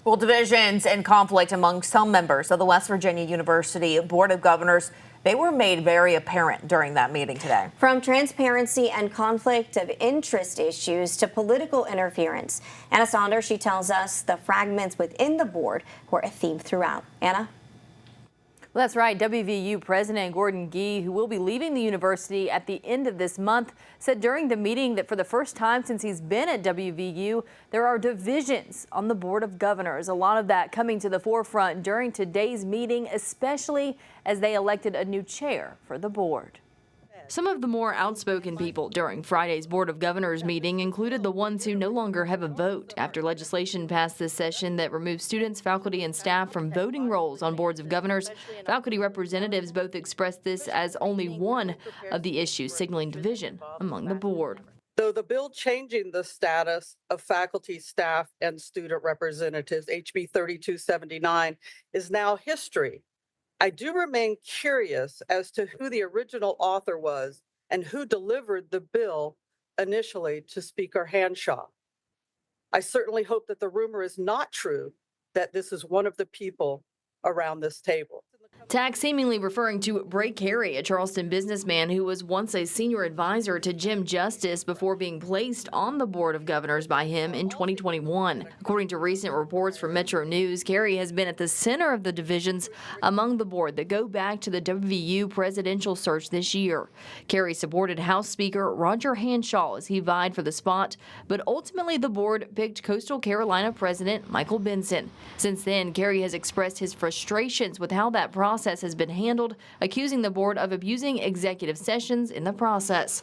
Well, divisions and conflict among some members of the West Virginia University Board of Governors, they were made very apparent during that meeting today. From transparency and conflict of interest issues to political interference. Anna Saunders, she tells us the fragments within the board were a theme throughout. Anna? Well, that's right. WVU President Gordon Gee, who will be leaving the university at the end of this month, said during the meeting that for the first time since he's been at WVU, there are divisions on the Board of Governors. A lot of that coming to the forefront during today's meeting, especially as they elected a new chair for the board. Some of the more outspoken people during Friday's Board of Governors meeting included the ones who no longer have a vote after legislation passed this session that removes students, faculty, and staff from voting roles on boards of governors. Faculty representatives both expressed this as only one of the issues signaling division among the board. Though the bill changing the status of faculty, staff, and student representatives, HB 3279, is now history, I do remain curious as to who the original author was and who delivered the bill initially to Speaker Hanshaw. I certainly hope that the rumor is not true that this is one of the people around this table. TAC seemingly referring to Bray Carrey, a Charleston businessman who was once a senior advisor to Jim Justice before being placed on the Board of Governors by him in 2021. According to recent reports from Metro News, Carrey has been at the center of the divisions among the board that go back to the WVU presidential search this year. Carrey supported House Speaker Roger Hanshaw as he vied for the spot, but ultimately the board picked Coastal Carolina President Michael Benson. Since then, Carrey has expressed his frustrations with how that process has been handled, accusing the board of abusing executive sessions in the process.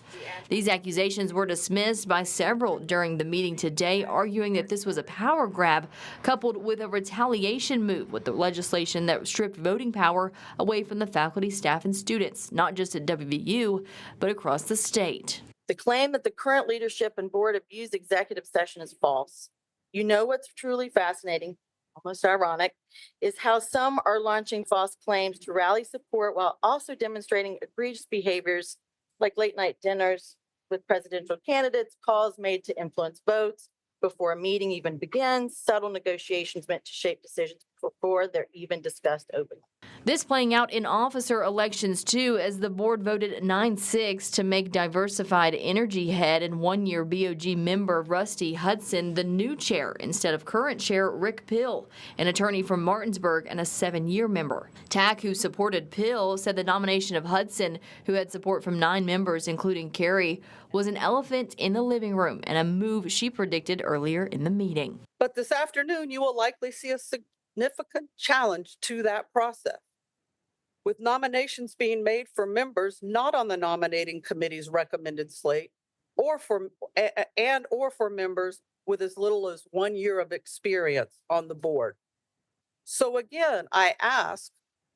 These accusations were dismissed by several during the meeting today, arguing that this was a power grab coupled with a retaliation move with the legislation that stripped voting power away from the faculty, staff, and students, not just at WVU, but across the state. The claim that the current leadership and board abused executive session is false. You know what's truly fascinating, almost ironic, is how some are launching false claims to rally support while also demonstrating egregious behaviors like late night dinners with presidential candidates, calls made to influence votes before a meeting even begins, subtle negotiations meant to shape decisions before they're even discussed openly. This playing out in officer elections, too, as the board voted 9-6 to make diversified energy head and one-year BOG member Rusty Hudson the new chair instead of current chair Rick Pill, an attorney from Martinsburg and a 7-year member. TAC, who supported Pill, said the nomination of Hudson, who had support from 9 members, including Carrey, was an elephant in the living room and a move she predicted earlier in the meeting. But this afternoon, you will likely see a significant challenge to that process, with nominations being made for members not on the nominating committee's recommended slate, or for members with as little as 1 year of experience on the board. So again, I ask,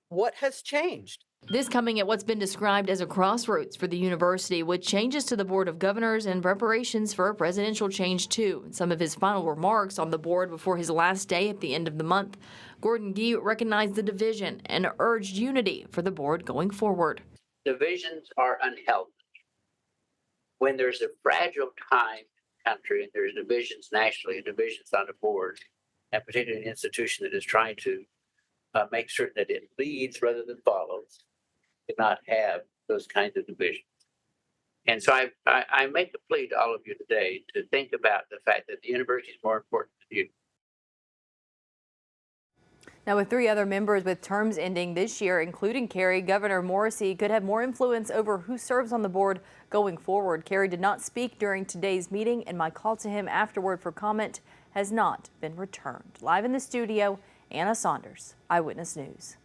what has changed? This coming at what's been described as a crossroads for the university, with changes to the Board of Governors and preparations for a presidential change, too. In some of his final remarks on the board before his last day at the end of the month, Gordon Gee recognized the division and urged unity for the board going forward. Divisions are unhealthy. When there's a fragile time in the country and there's divisions nationally and divisions on the board, and particularly an institution that is trying to make certain that it leads rather than follows, cannot have those kinds of divisions. And so I make a plea to all of you today to think about the fact that the university is more important to you. Now, with 3 other members with terms ending this year, including Carrey, Governor Morrisey could have more influence over who serves on the board going forward. Carrey did not speak during today's meeting, and my call to him afterward for comment has not been returned. Live in the studio, Anna Saunders, Eyewitness News.